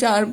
4